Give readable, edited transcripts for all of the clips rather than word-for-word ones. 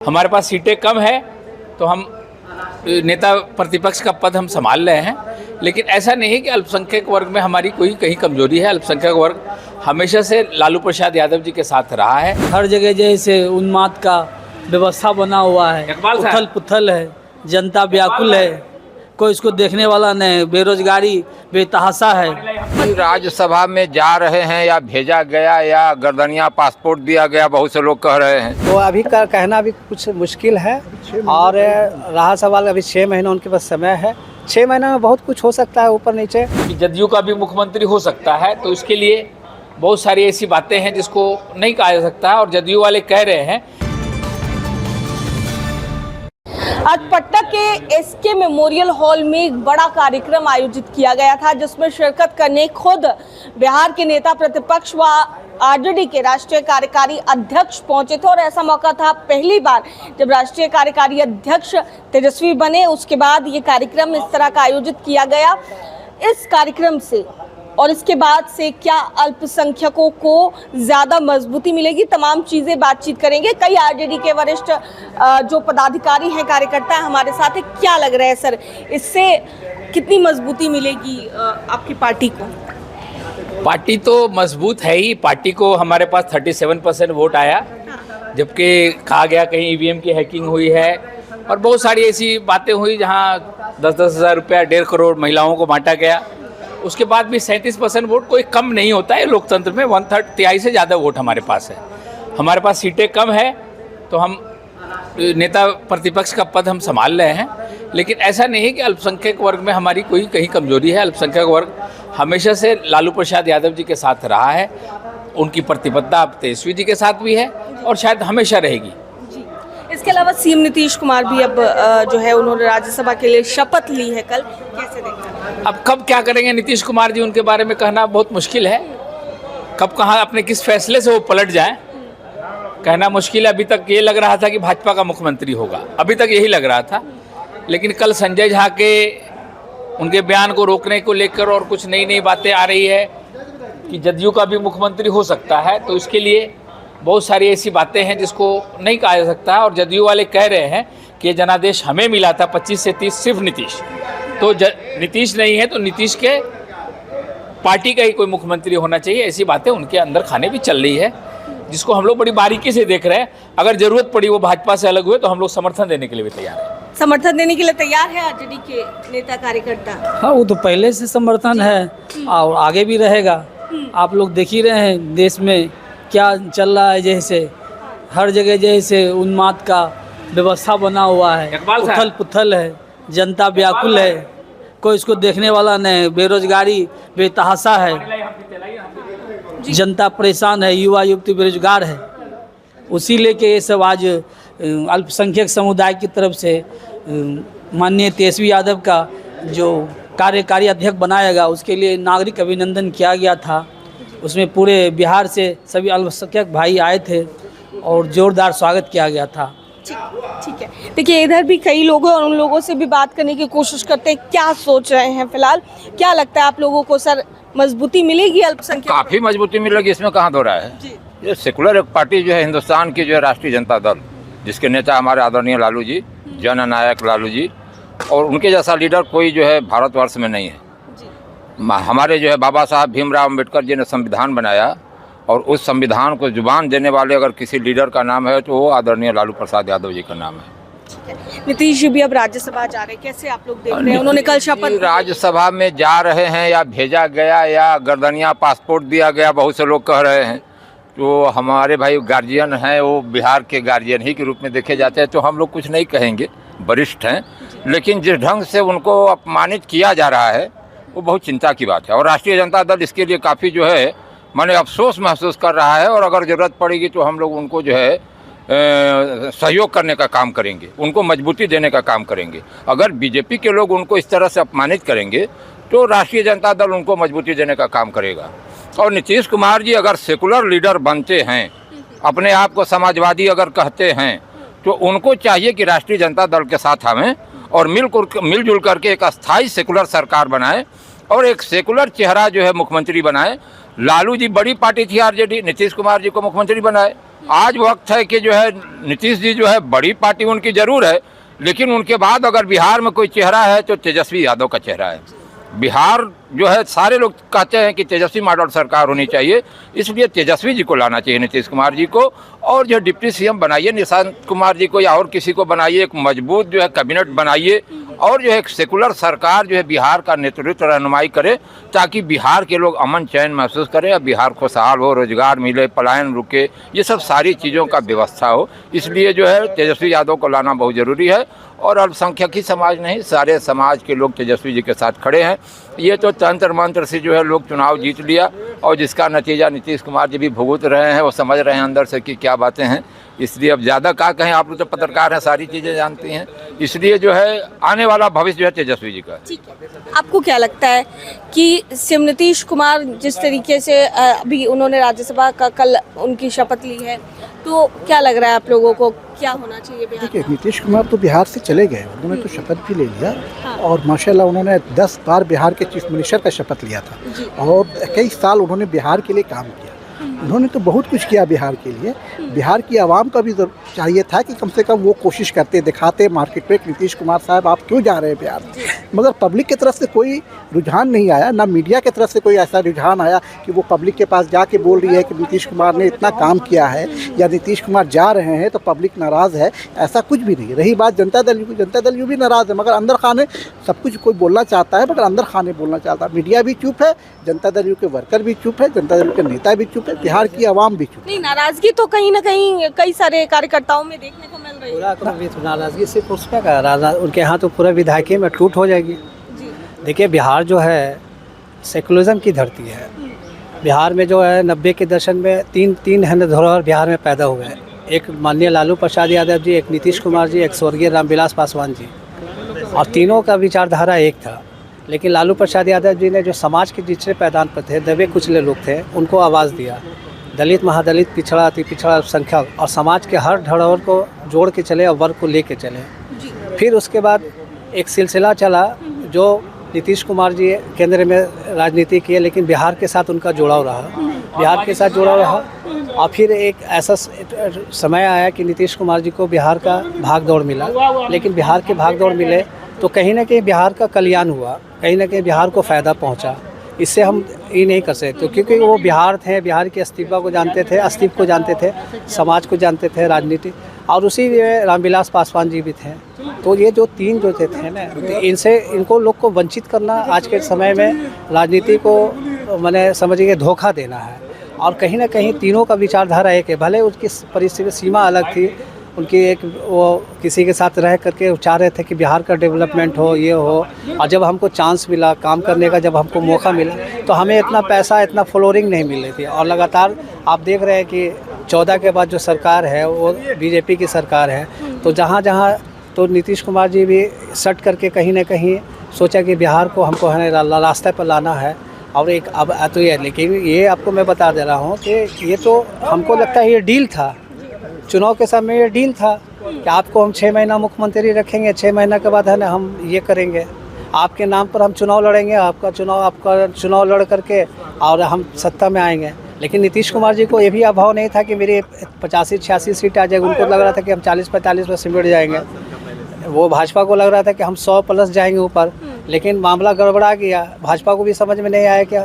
हमारे पास सीटें कम है तो हम नेता प्रतिपक्ष का पद हम संभाल रहे हैं, लेकिन ऐसा नहीं है कि अल्पसंख्यक वर्ग में हमारी कोई कहीं कमजोरी है। अल्पसंख्यक वर्ग हमेशा से लालू प्रसाद यादव जी के साथ रहा है। हर जगह जैसे उन्माद का व्यवस्था बना हुआ है, उथल पुथल है, जनता व्याकुल है, कोई इसको देखने वाला नहीं, बेरोजगारी बेतहाशा है। राज्यसभा में जा रहे हैं या भेजा गया या गर्दनिया पासपोर्ट दिया गया, बहुत से लोग कह रहे हैं। तो अभी का कहना भी कुछ मुश्किल है और रहा सवाल अभी 6 महीना उनके पास समय है। 6 महीना में बहुत कुछ हो सकता है ऊपर नीचे। जदयू का भी मुख्यमंत्री हो सकता है, तो इसके लिए बहुत सारी ऐसी बातें हैं जिसको नहीं कहा जा सकता, और जदयू वाले कह रहे हैं। आज पटना के एसके मेमोरियल हॉल में एक बड़ा कार्यक्रम आयोजित किया गया था, जिसमें शिरकत करने खुद बिहार के नेता प्रतिपक्ष व आरजेडी के राष्ट्रीय कार्यकारी अध्यक्ष पहुंचे थे। और ऐसा मौका था पहली बार जब राष्ट्रीय कार्यकारी अध्यक्ष तेजस्वी बने। उसके बाद ये कार्यक्रम इस तरह का आयोजित किया गया। इस कार्यक्रम से और इसके बाद से क्या अल्पसंख्यकों को ज़्यादा मजबूती मिलेगी, तमाम चीज़ें बातचीत करेंगे। कई आरजेडी के वरिष्ठ जो पदाधिकारी हैं, कार्यकर्ता हैं, हमारे साथ है। क्या लग रहा है सर, इससे कितनी मजबूती मिलेगी आपकी पार्टी को? पार्टी तो मजबूत है ही। पार्टी को हमारे पास 37% वोट आया, जबकि कहा गया कहीं ईवीएम की हैकिंग हुई है और बहुत सारी ऐसी बातें हुई जहां 10-10 हज़ार रुपया 1.5 करोड़ महिलाओं को बांटा गया। उसके बाद भी 37% वोट कोई कम नहीं होता है लोकतंत्र में। 1/3 तिहाई से ज़्यादा वोट हमारे पास है। हमारे पास सीटें कम है तो हम नेता प्रतिपक्ष का पद हम संभाल रहे हैं, लेकिन ऐसा नहीं है कि अल्पसंख्यक वर्ग में हमारी कोई कहीं कमजोरी है। अल्पसंख्यक वर्ग हमेशा से लालू प्रसाद यादव जी के साथ रहा है। उनकी प्रतिबद्धता अब तेजस्वी जी के साथ भी है और शायद हमेशा रहेगी। इसके अलावा सीएम नीतीश कुमार भी अब जो है उन्होंने राज्यसभा के लिए शपथ ली है कल। कैसे देखते हैं? अब कब क्या करेंगे नीतीश कुमार जी, उनके बारे में कहना बहुत मुश्किल है। कब कहाँ अपने किस फैसले से वो पलट जाए, कहना मुश्किल है। अभी तक ये लग रहा था कि भाजपा का मुख्यमंत्री होगा, अभी तक यही लग रहा था। लेकिन कल संजय झा के उनके बयान को रोकने को लेकर और कुछ नई नई बातें आ रही है कि जदयू का भी मुख्यमंत्री हो सकता है, तो इसके लिए बहुत सारी ऐसी बातें हैं जिसको नहीं कहा जा सकता। और जदयू वाले कह रहे हैं कि ये जनादेश हमें मिला था 25 से 30 सिर्फ नीतीश, तो नीतीश नहीं है तो नीतीश के पार्टी का ही कोई मुख्यमंत्री होना चाहिए। ऐसी बातें उनके अंदर खाने भी चल रही है, जिसको हम लोग बड़ी बारीकी से देख रहे हैं। अगर जरूरत पड़ी वो भाजपा से अलग हुए तो हम लोग समर्थन देने के लिए भी तैयार हैं। समर्थन देने के लिए तैयार है आरजेडी के नेता कार्यकर्ता? हाँ, वो तो पहले से समर्थन है और आगे भी रहेगा। आप लोग देख ही रहे हैं देश में क्या चल रहा है। जैसे हर जगह जैसे उन्माद का व्यवस्था बना हुआ है, उथल पुथल है, जनता व्याकुल है, कोई इसको देखने वाला नहीं, बेरोजगारी बेतहाशा है, जनता परेशान है, युवा युवती बेरोजगार है। उसी लेके ये सब आज अल्पसंख्यक समुदाय की तरफ से माननीय तेजस्वी यादव का जो कार्यकारी अध्यक्ष बनाएगा, उसके लिए नागरिक अभिनंदन किया गया था। उसमें पूरे बिहार से सभी अल्पसंख्यक भाई आए थे और जोरदार स्वागत किया गया था। ठीक है। देखिए, इधर भी कई लोग हैं और उन लोगों से भी बात करने की कोशिश करते हैं। क्या सोच रहे हैं फिलहाल? क्या लगता है आप लोगों को सर, मजबूती मिलेगी अल्पसंख्यक? काफ़ी मजबूती मिलेगी, इसमें कहाँ दो रहा है। ये सेकुलर एक पार्टी जो है हिंदुस्तान की, जो है राष्ट्रीय जनता दल, जिसके नेता हमारे आदरणीय लालू जी, जननायक लालू जी, और उनके जैसा लीडर कोई जो है भारतवर्ष में नहीं है। हमारे जो है बाबा साहब भीमराव अम्बेडकर जी ने संविधान बनाया, और उस संविधान को जुबान देने वाले अगर किसी लीडर का नाम है तो वो आदरणीय लालू प्रसाद यादव जी का नाम है। नीतीश जी भी अब राज्यसभा जा रहे हैं, कैसे आप लोग देख रहे हैं? उन्होंने कल शपथ राज्यसभा में जा रहे हैं या भेजा गया या गर्दनिया पासपोर्ट दिया गया, बहुत से लोग कह रहे हैं। तो हमारे भाई गार्जियन हैं, वो बिहार के गार्जियन ही के रूप में देखे जाते हैं, तो हम लोग कुछ नहीं कहेंगे, वरिष्ठ हैं। लेकिन जिस ढंग से उनको अपमानित किया जा रहा है वो बहुत चिंता की बात है, और राष्ट्रीय जनता दल इसके लिए काफ़ी जो है माने अफसोस महसूस कर रहा है। और अगर ज़रूरत पड़ेगी तो हम लोग उनको जो है सहयोग करने का काम करेंगे, उनको मजबूती देने का काम करेंगे। अगर बीजेपी के लोग उनको इस तरह से अपमानित करेंगे तो राष्ट्रीय जनता दल उनको मजबूती देने का काम करेगा। और नीतीश कुमार जी अगर सेकुलर लीडर बनते हैं, अपने आप को समाजवादी अगर कहते हैं, तो उनको चाहिए कि राष्ट्रीय जनता दल के साथ हमें और मिलजुल करके एक अस्थाई सेकुलर सरकार बनाए और एक सेकुलर चेहरा जो है मुख्यमंत्री बनाए। लालू जी बड़ी पार्टी थी आरजेडी, नीतीश कुमार जी को मुख्यमंत्री बनाए आज वक्त है कि जो है नीतीश जी जो है बड़ी पार्टी उनकी जरूर है, लेकिन उनके बाद अगर बिहार में कोई चेहरा है तो तेजस्वी यादव का चेहरा है। बिहार जो है सारे लोग कहते हैं कि तेजस्वी मॉडल सरकार होनी चाहिए, इसलिए तेजस्वी जी को लाना चाहिए, नीतीश कुमार जी को। और जो डिप्टी सीएम बनाइए निशांत कुमार जी को या और किसी को बनाइए, एक मजबूत जो है कैबिनेट बनाइए और जो है एक सेकुलर सरकार जो है बिहार का नेतृत्व रहनुमाई करे, ताकि बिहार के लोग अमन चैन महसूस करें, बिहार खुशहाल हो, रोजगार मिले, पलायन रुके, ये सब सारी चीज़ों का व्यवस्था हो। इसलिए जो है तेजस्वी यादव को लाना बहुत ज़रूरी है। और अल्पसंख्यक ही समाज नहीं, सारे समाज के लोग तेजस्वी जी के साथ खड़े हैं। ये तो तंत्र मंत्र से जो है लोग चुनाव जीत लिया और जिसका नतीजा नीतीश कुमार जी भी भुगत रहे हैं, वो समझ रहे हैं अंदर से कि क्या बातें हैं। इसलिए अब ज़्यादा क्या कहें, आप लोग तो पत्रकार हैं, सारी चीज़ें जानती हैं। इसलिए जो है आने वाला भविष्य जो है तेजस्वी जी का। ठीक है, आपको क्या लगता है कि सीएम नीतीश कुमार जिस तरीके से अभी उन्होंने राज्यसभा का कल उनकी शपथ ली है, तो क्या लग रहा है आप लोगों को क्या होना चाहिए बिहार देखिए, नीतीश कुमार तो बिहार से चले गए, उन्होंने तो शपथ भी ले लिया। हाँ। और माशाल्लाह उन्होंने 10 बार बिहार के चीफ मिनिस्टर का शपथ लिया था और कई साल उन्होंने बिहार के लिए काम किया। उन्होंने तो बहुत कुछ किया बिहार के लिए। बिहार की आवाम का भी चाहिए था कि कम से कम वो कोशिश करते, दिखाते मार्केट पे नीतीश कुमार साहब आप क्यों जा रहे हैं बिहार। मगर पब्लिक की तरफ से कोई रुझान नहीं आया, ना मीडिया की तरफ से कोई ऐसा रुझान आया कि वो पब्लिक के पास जाके बोल रही है कि नीतीश कुमार ने इतना काम किया है या नीतीश कुमार जा रहे हैं तो पब्लिक नाराज़ है। ऐसा कुछ भी नहीं। रही बात जनता दल की, जनता दल भी नाराज़ है, मगर अंदर खाने सब कुछ कोई बोलना चाहता है, मगर अंदर खाने बोलना चाहता है। मीडिया भी चुप है, जनता दल के वर्कर भी चुप है, जनता दल के नेता भी चुप है, बिहार की आवाम भी चुप है। नहीं, नाराजगी तो कहीं ना कहीं कई सारे कार्यकर्ताओं में देखने को मिल रही है। पूरा नाराज़गी सिर्फ उसमें का उनके यहाँ तो पूरा विधायकी में टूट हो जाएगी। देखिए, बिहार जो है सेकुलरिज्म की धरती है। बिहार में जो है 90 के दशक में तीन है धरोहर बिहार में पैदा हुए हैं। एक माननीय लालू प्रसाद यादव जी, एक नीतीश कुमार जी, एक स्वर्गीय रामविलास पासवान जी, और तीनों का विचारधारा एक था। लेकिन लालू प्रसाद यादव जी ने जो समाज के निचले पैदान पर थे, दबे कुचले लोग थे, उनको आवाज़ दिया। दलित, महादलित, पिछड़ा, अति पिछड़ा, अल्पसंख्यक और समाज के हर धरोहर को जोड़ के चले और वर्ग को लेके चले। फिर उसके बाद एक सिलसिला चला जो नीतीश कुमार जी केंद्र में राजनीति किए, लेकिन बिहार के साथ उनका जुड़ाव रहा, बिहार के साथ जुड़ाव रहा। और फिर एक ऐसा समय आया कि नीतीश कुमार जी को बिहार का भाग दौड़ मिला, लेकिन बिहार के भाग दौड़ मिले तो कहीं ना कहीं बिहार का कल्याण हुआ, कहीं ना कहीं बिहार को फ़ायदा पहुंचा। इससे हम ये नहीं कर सकते, क्योंकि वो बिहार थे, बिहार के अस्तित्व को जानते थे, अस्तित्व को जानते थे, समाज को जानते थे, राजनीति, और उसी में रामविलास पासवान जी भी थे। तो ये जो तीन जो थे ना, इनसे इनको लोग को वंचित करना आज के समय में राजनीति को मैंने समझिए धोखा देना है। और कहीं ना कहीं तीनों का विचारधारा एक है, भले उसकी परिस्थिति सीमा अलग थी, उनकी एक वो किसी के साथ रह करके चाह रहे थे कि बिहार का डेवलपमेंट हो, ये हो। और जब हमको चांस मिला काम करने का, जब हमको मौका मिला, तो हमें इतना पैसा, इतना फॉलोइंग नहीं मिल रही थी। और लगातार आप देख रहे हैं कि 14 के बाद जो सरकार है वो बीजेपी की सरकार है। तो जहाँ जहाँ तो नीतीश कुमार जी भी सट करके कहीं ना कहीं सोचा कि बिहार को हमको है रास्ते पर लाना है। और एक अब तो ये, लेकिन ये आपको मैं बता दे रहा हूँ कि ये तो हमको लगता है ये डील था, चुनाव के समय ये डील था कि आपको हम 6 महीना मुख्यमंत्री रखेंगे, 6 महीना के बाद है ना हम ये करेंगे, आपके नाम पर हम चुनाव लड़ेंगे, आपका चुनाव लड़ करके और हम सत्ता में आएंगे। लेकिन नीतीश कुमार जी को ये भी अभाव नहीं था कि मेरी 85-86 सीट आ जाएगी। उनको लग रहा था कि हम 40-45 में सिमट जाएंगे। वो भाजपा को लग रहा था कि हम 100 प्लस जाएंगे ऊपर। लेकिन मामला गड़बड़ा गया, भाजपा को भी समझ में नहीं आया कि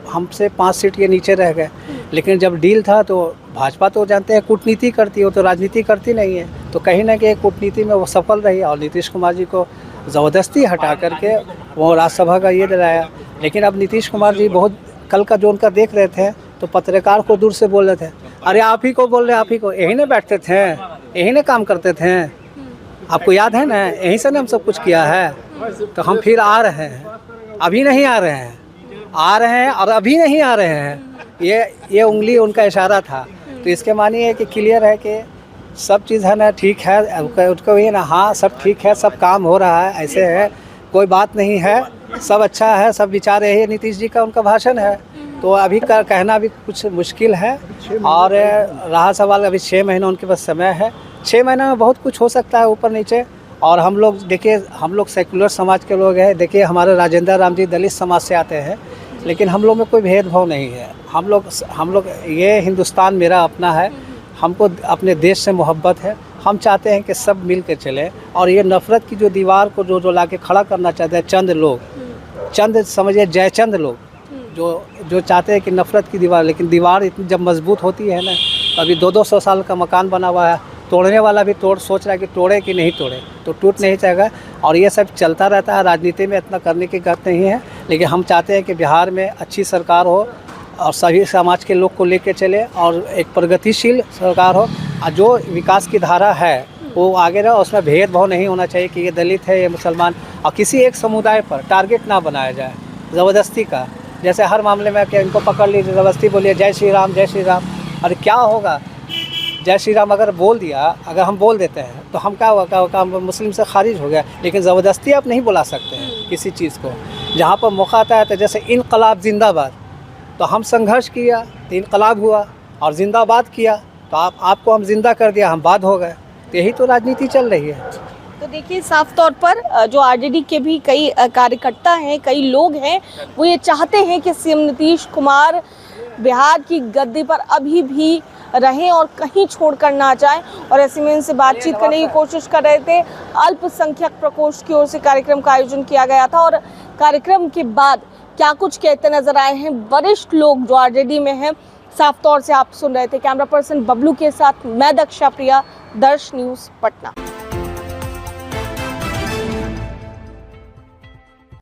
हमसे 5 सीट के नीचे रह गए। लेकिन जब डील था तो भाजपा तो जानते हैं कूटनीति करती है, वो तो राजनीति करती नहीं है। तो कहीं ना कहीं कूटनीति में वो सफल रही और नीतीश कुमार जी को ज़बरदस्ती हटा करके वो राज्यसभा का ये दिलाया। लेकिन अब नीतीश कुमार जी बहुत कल का जो उनका देख रहे थे तो पत्रकार को दूर से बोल रहे थे, अरे आप ही को बोल रहे, आप ही को, यही ना बैठते थे, यही ना काम करते थे, आपको याद है ना, यहीं से ना हम सब कुछ किया है। तो हम फिर आ रहे हैं, अभी नहीं आ रहे हैं, आ रहे हैं और अभी नहीं आ रहे हैं। ये उंगली उनका इशारा था। तो इसके मानिए कि क्लियर है कि सब चीज़ है ना ठीक है, उसको ये ना हाँ सब ठीक है, सब काम हो रहा है, ऐसे है, कोई बात नहीं है, सब अच्छा है, सब विचार यही नीतीश जी का उनका भाषण है। तो अभी का कहना भी कुछ मुश्किल है। और रहा सवाल, अभी 6 महीना उनके पास समय है, 6 महीना में बहुत कुछ हो सकता है ऊपर नीचे। और हम लोग देखिए, हम लोग सेकुलर समाज के लोग हैं। देखिए हमारे राजेंद्र राम जी दलित समाज से आते हैं, लेकिन हम लोग में कोई भेदभाव नहीं है। हम लोग ये हिंदुस्तान मेरा अपना है, हमको अपने देश से मोहब्बत है। हम चाहते हैं कि सब मिल के चले, और ये नफ़रत की जो दीवार को जो ला के खड़ा करना चाहते हैं चंद लोग, चंद समझिए जयचंद लोग, जो चाहते हैं कि नफ़रत की दीवार, लेकिन दीवार इतनी जब मजबूत होती है ना, अभी 200-200 साल का मकान बना हुआ है, तोड़ने वाला भी सोच रहा है कि तोड़े कि नहीं तोड़े, तो टूट नहीं जाएगा। और ये सब चलता रहता है, राजनीति में इतना करने की बात नहीं है, लेकिन हम चाहते हैं कि बिहार में अच्छी सरकार हो और सभी समाज के लोग को लेके चले, और एक प्रगतिशील सरकार हो, और जो विकास की धारा है वो आगे रहे। उसमें भेदभाव नहीं होना चाहिए कि ये दलित है, ये मुसलमान, और किसी एक समुदाय पर टारगेट ना बनाया जाए ज़बरदस्ती का। जैसे हर मामले में कि इनको पकड़ लीजिए, ज़बरदस्ती बोलिए जय श्री राम जय श्री राम, अरे क्या होगा? जय श्री राम अगर बोल दिया, अगर हम बोल देते हैं तो हम क्या होगा, हम मुस्लिम से खारिज हो गया। लेकिन ज़बरदस्ती आप नहीं बुला सकते हैं किसी चीज़ को। जहाँ पर मौका आता है, तो जैसे इनकलाब जिंदाबाद, तो हम संघर्ष किया तो इनकलाब हुआ, और जिंदाबाद किया तो आपको हम जिंदा कर दिया, हम बाद हो गए। तो यही तो राजनीति चल रही है। तो देखिए, साफ तौर पर जो आरजेडी के भी कई कार्यकर्ता हैं, कई लोग हैं, वो ये चाहते हैं कि सीएम नीतीश कुमार बिहार की गद्दी पर अभी भी रहें और कहीं छोड़कर ना जाएं। और ऐसे में इनसे बातचीत करने की कोशिश कर रहे थे। अल्पसंख्यक प्रकोष्ठ की ओर से कार्यक्रम का आयोजन किया गया था, और कार्यक्रम के बाद क्या कुछ कहते नजर आए हैं वरिष्ठ लोग जो आरजेडी में हैं, साफ तौर से आप सुन रहे थे। कैमरा पर्सन बबलू के साथ मैं दक्षा प्रिया, दर्श न्यूज़ पटना।